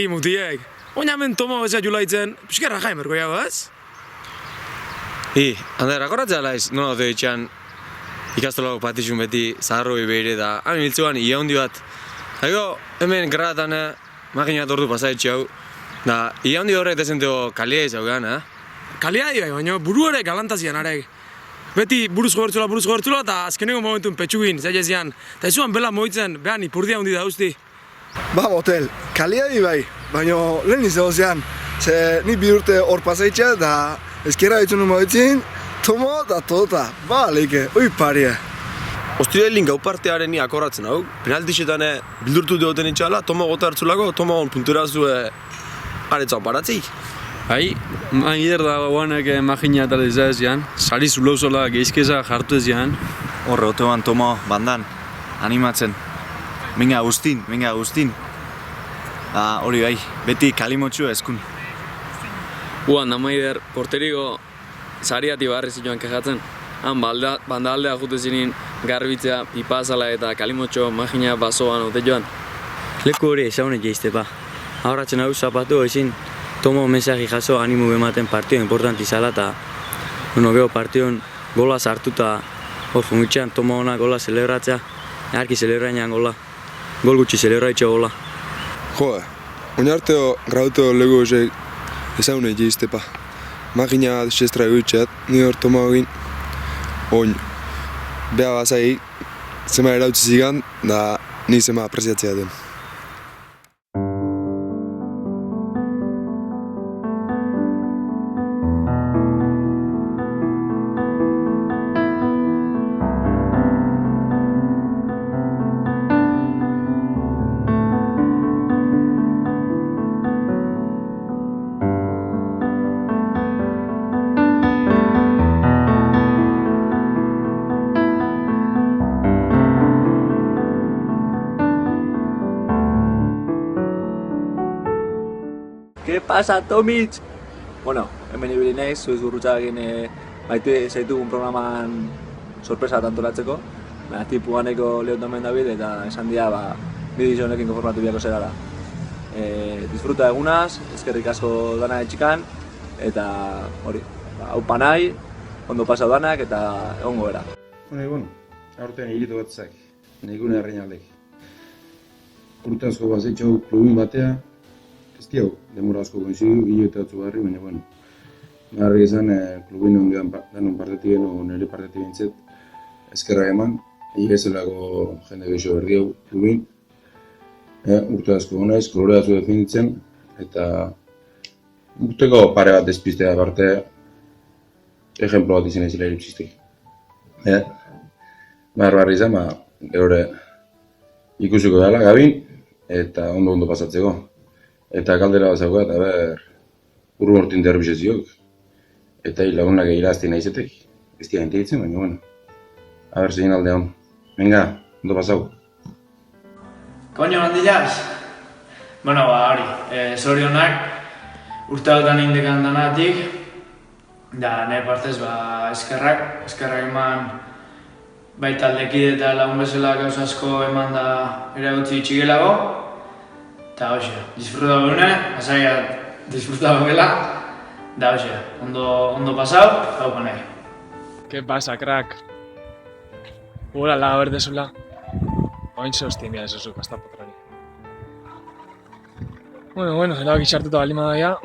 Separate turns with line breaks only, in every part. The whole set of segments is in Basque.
Mutiek, oina hemen tomo bezea julaitzen, pixkarra jaim erko jau, ez?
Ander, akoratzea laiz, nola dute ditxan ikastolako patixun beti zaharroi behire da, hain hiltzuan ia hundi bat. Hago, hemen gratan makina tortu pasaitxe hau, da, ia hundi horrek dezenteo kalia izau gehan,
Kalia bai, baina buru ere galantazian arek. Beti buruz gobertzula, eta azkeneko momentun petxugin, zailezian. Eta ezuan bela moitzen, behan ipurdia hundi da usti.
Ba, motel, kaliadi bai, baina lehen izan zean, ze ni bi urte hor pasaitxe eta ezkerra ditu nun moitzin, tomo eta tota, ba, leike, oi paria.
Ostirelin gau partearen ni akorratzen hau, penaltixetan bildurtu deoten itxala, tomo gota hartzulako, tomo hon puntura zue aretzan paratzik.
Maider da guanak magina eta dezaezian, sari zulauzola geizkeza jartu ezian.
Horre, otoan tomo bandan, animatzen. Venga, Agustin. Hori bai, beti kalimotxua eskun.
Guan da Maider, porteriko sariati barri zituan kejatzen. Han bandaldea jute zinin garbitzea, pipazala eta kalimotxo magina basoan ote joan.
Leku hori esaunek jeizte pa. Ahorratzen hau zapatu ezin tomo mensaji jaso animu ematen partio importanti zala eta gero partion gola sartuta hor fungitxean tomo ona gola celebratzea, arki celebrainan gola, gol gutxi celebraitxo gola.
Joa, oinarteo grauteo lego esek ezaune jeizte pa. Magina desestra egutxeat, ni hor tomo egin, oin, beha bazai, zema erautzi zigan, da ni zema apreziatzea den.
¿Qué pasa, Tomitz? Bueno, hemen ibili naiz, zuiz gurrutxarekin maite zaitugun programan sorpresa antolatzeko. Tipu ganeko Leon Domen David eta esan dia, bideo honekin konformatu biako zerara. Disfruta egunaz, eskerrik asko dana etxikan, eta hori, haupa nahi, ondo pasau danak eta egongo era.
Bueno, aurten egitu batzak, nahikune herrein aldek. Urte asko bazitxau klubin batea, ez diau, demora asko goizidu, gilo eta atzu barri, baina bueno. Marri izan, klubin ongean danon partetiben, o nire partetiben zet, eskerra eman, egizelako jende gehiago berdi hau klubin. Urte asko honaiz, kolore azu definitzen, eta urteko pare bat despistea parte, ejemplo bat izan ezila iripsiztek. Marri izan, gero ikusiko dela gabin, eta ondo pasatzeko. Eta kaldera bazako eta urru hortin derbixeziok. Eta lagunak irazti nahizetek. Ez dira intigitzen, baina bueno. Zegin alde hon. Venga, ondo pasau.
Koño, bandillas? Bueno, hori, zorionak urteotan indekan danatik. Da, nire partez, eskerrak eman baita aldekide eta lagun bezala gauza asko eman da eragutzi txigelago. Eta hoxe, disfruta gure, azaiat disfruta gela, da hoxe, ondo pasau, haupa nahi.
¿Qué pasa, crack? Hola, la berdezula. Oin sostimia esozuk, hasta potrari. Bueno, erabak itxartuta balima daia.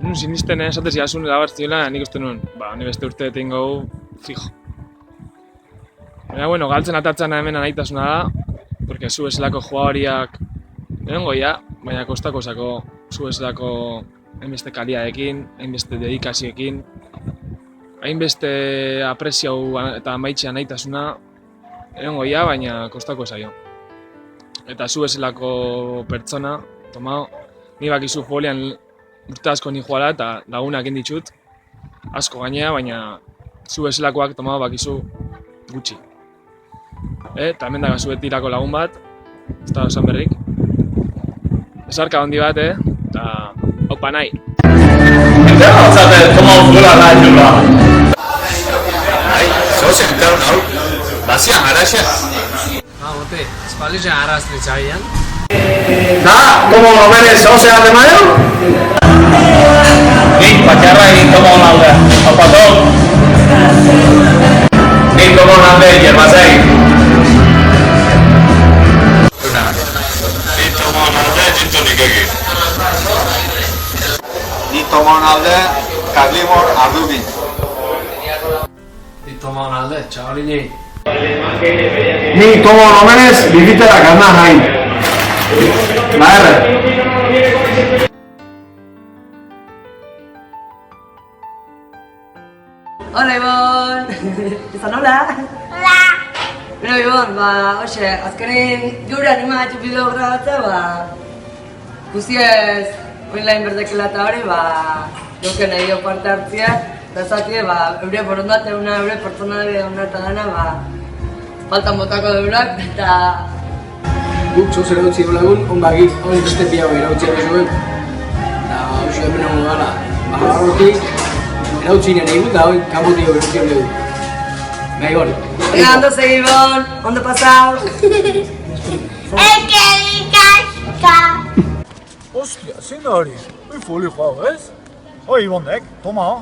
Nun sinisten, esatez jasun erabertzioela, nik uste nuen, ni beste urte etin gau, fijo. Baina, galtzen atatzen hemen anaitasuna da, porque zu eselako jugadoriak egongo ja, baina kostako zako zu eselako hainbeste kaliadekin, hainbeste dedikazioekin, hainbeste apreziau eta amaitzea nahitasuna egongo ja, baina kostako zaio. Eta zu eselako pertsona, tomao, ni bakizu folian urte asko ni joala eta lagunak inditxut, asko gainea, baina zu eselakoak tomao bakizu gutxi. Eta hemen daga zuetirako lagun bat, ez da osan berrik. Esarka handi bat, eta haupa nahi.
Eta batzate, toma uzula nahi jula. Zozen taun hau, bazian araxea.
Bote, espalizia arazte txaian.
¿Cómo lo ves? ¿11 de mayo? Nik patxarra egin tomo nalde. Apato. Nik tomo nalde, jerbazei. Nik tomo nalde, jintonik egin.
Nik tomo nalde, Carlimor Ardubi.
Nik tomo nalde, txabalini.
Nik tomo nomenez, bibitera gana hain. Maherre.
Hola Ibon! Izan hola? Hola! Beno Ibon, hoxe, azkenin gure animatxu bideo grabatzea, guztiez online berdekela eta hori, joken nahi parte hartzea, eta zatie, eure borondateuna, eure pertsonale hona eta dana, faltan botako deurak, eta...
Guk zozer eutzi lagun, onbagiz, hori beste piago irautzea bezuen. Eta hausia hemen hau gara, horretik, erautzi nire egun da hori kamotik erautziak dugu. Nahi hori.
Venga, ondo segi Ibon, ondo pasau!
Ostia, zein da hori? Hoi foli joa, ez? Hoi Ibondek, toma ho.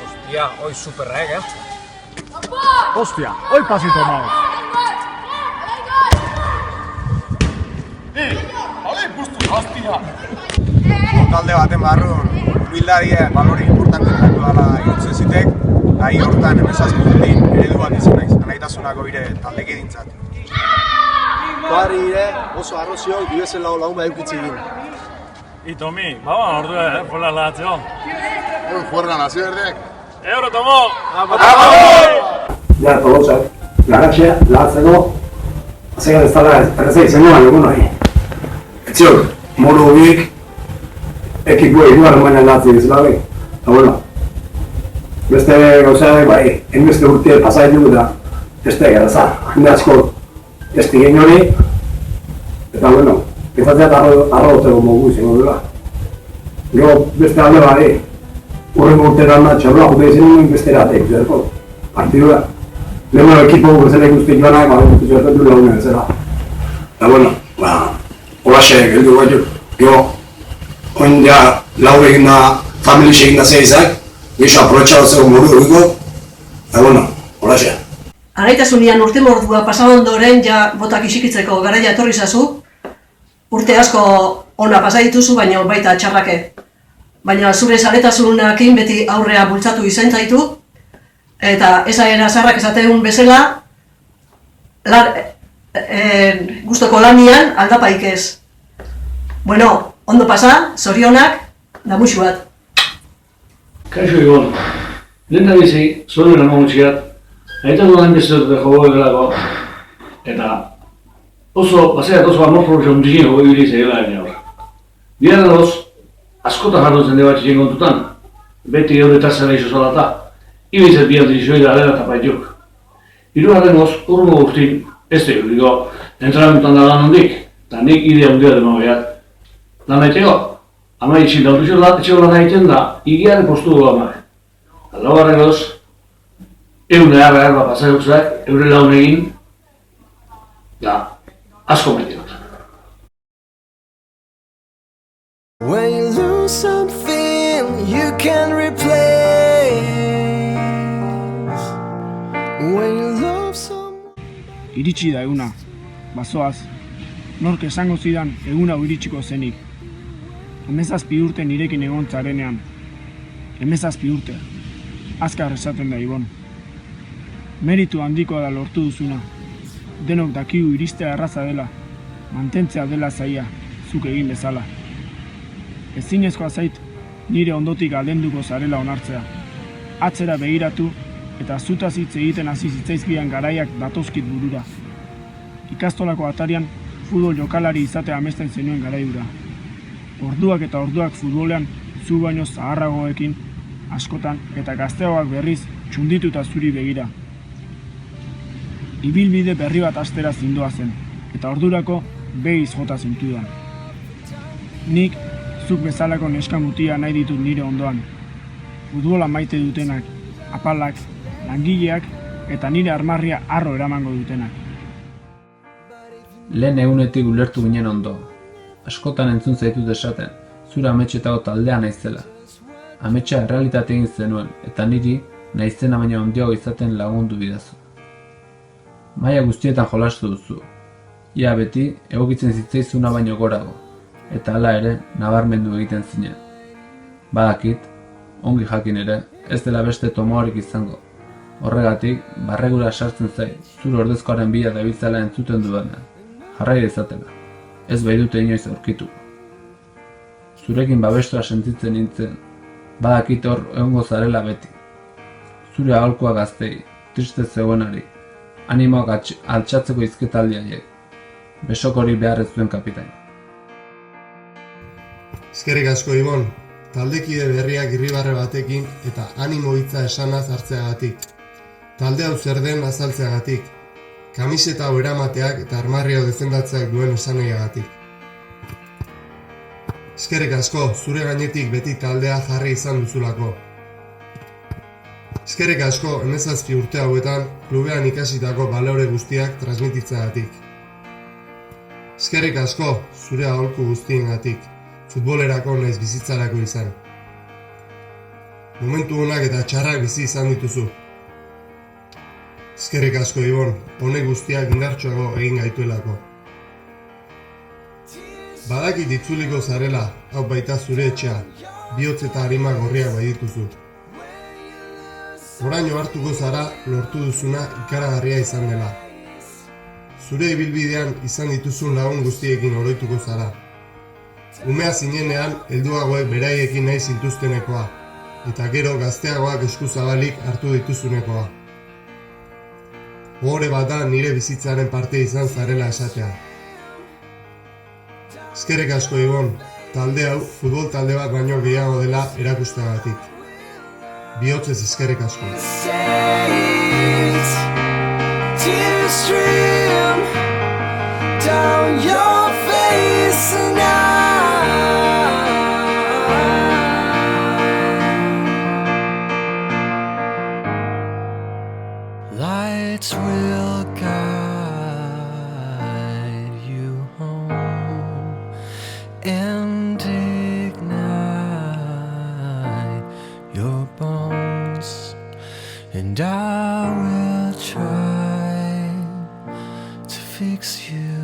Ostia, hoi superrek, ez? Ostia, hoi pasi toma ho. Hale, bustu, hostia!
Talde baten barrun, humildadia balori importante dela irutzen zitek, eta hi hortan emezazpundin eredu bat izan naiz, anaitasunako bire taldeke dintzat.
Koari ire, oso arrozio, dibezen lagun behar eukitzi egin.
Tomi, ordua, fuera latzeo.
Fuera nazio erdek.
Euro, tomo!
Ja, tolotzak, garatxea, lahatzeko, azegan ez tala erreza izango baino egun hori. Etziok, moru horiek, ekipua igual moenen lahatzen izela bai. Eta bueno, beste gauzea bai, enbeste urte pasai dugu da, beste garaza, jende asko ez digen hori, eta bueno, ezatzeat arrozeko mogu izango dela. Gero beste alde bari, urrengo urteran da txabla jute izan nuen beste eratek, zerko, partidura. Leheno ekipo bezala ikusten joanak, ikusten joanak du lagunen bezala. Eta bueno, holaxe geldu gaitu, gero, oin ja lau egin da, familix egin da zeizak, geixo aprotxatzeko modu egiko, eta bueno, holaxe.
Araitasunian urte mordua pasa ondoren ja botak isikitzeko garaia etorri zazu, urte asko ona pasa dituzu, baina baita txarrake. Baina zure zaletasunakin beti aurrea bultzatu izan zaitu, eta esaera zarrak esateun bezala, guztoko lanian aldapaik ez. Bueno, ondo pasa, zorionak, da musu bat.
Kaixo Ibon, lehen da bizi, zuen amagutxiat, aita dudan bezala jogo egelako, eta oso, baseak oso amor profesio hundikin jogo egili zegela egin hor. Biara doz, askota jarrotzen de batxekin kontutan, beti euretaz zela iso zalata, ibizet bialdi izoi da alera tapaituk. Hirugarren oz, urrumo guztin, ez da euriko, entrenamentan da lan hondik, eta nik idea hundia dema behat. Lan naiteko, ama itxin da etxeko lan egiten da, igiare postu dugu amak. Laugarren oz, eune erra pasaiokzak, eure laun egin, da, asko metik.
When you lose something you can replace. When you love someone.
Iritsi da eguna, bazoaz, nork esango zidan eguna iritsiko zenik. 17 urte nirekin egon zarenean. 17 urte, azkar esaten da Ibon. Meritu handikoa da lortu duzuna. Denok dakigu iristea erraza dela, mantentzea dela zaila, zuk egin bezala. Ezinezkoa zait, nire ondotik aldenduko zarela onartzea. Atzera begiratu eta zutaz hitz egiten hasi zitzaizkidan garaiak datozkit burura. Ikastolako atarian futbol jokalari izatea amesten zenuen garaidura. Orduak eta orduak futbolean zu baino zaharragoekin, askotan eta gazteagoak berriz txundituta zuri begira. Ibilbide berri bat astera zindoa zen, eta ordurako behiz jota zintudan. Nik zuk bezalako neska mutia nahi ditut nire ondoan. Futbola maite dutenak, apalak, langileak eta nire armarria harro eramango dutenak.
Lehen egunetik ulertu ginen ondo. Askotan entzun zaitut esaten, zure ametxetako taldea naizela. Ametsa errealitate egin zenuen, eta niri naizena baina handiago izaten lagundu bidazu. Maila guztietan jolastu duzu. Ia beti, egokitzen zitzaizuna baino gorago, eta hala ere, nabarmendu egiten zinen. Badakit, ongi jakin ere, ez dela beste tomoarik izango. Horregatik, barregura sartzen zait, zure ordezkoaren bila dabiltzala entzuten dudanean. Jarrai dezatela, ez bai dute inoiz aurkitu. Zurekin babestua sentitzen nintzen, badakit hor egongo zarela beti. Zure aholkua gaztei, triste zegoenari, animoak altxatzeko izketaldiaiek, besokori behar ez zuen kapitain.
Eskerrik asko Ibon, taldekide berriak irribarre batekin eta animo hitza esanaz hartzeagatik. Talde hau zer den azaltzeagatik. Kamiseta hau eramateak eta armarri hau defendatzeak duen esaneiagatik. Eskerrik asko, zure gainetik beti taldea jarri izan duzulako. Eskerrik asko, 17 urte hauetan klubean ikasitako balore guztiak transmititzeagatik. Eskerrik asko, zure aholku guztiengatik, futbolerako naiz bizitzarako izan. Momentu onak eta txarrak bizi izan dituzu. Eskerrik asko Ibon, honek guztiak indartsuago egin gaituelako. Badakit itzuliko zarela, hau baita zure etxea, bihotz eta harima gorriak bai dituzu. Oraino hartuko zara lortu duzuna ikaragarria izan dela. Zure ibilbidean izan dituzun lagun guztiekin oroituko zara. Umea zinenean helduagoek beraiekin nahi zintuztenekoa, eta gero gazteagoak eskuzabalik hartu dituzunekoa. Ohore bat da nire bizitzaren parte izan zarela esatea. Eskerrik asko Ibon, talde hau futbol talde bat baino gehiago dela erakusteagatik. Bihotzez eskerrik asko. Lights will guide you home and ignite your bones, and I will try to fix you.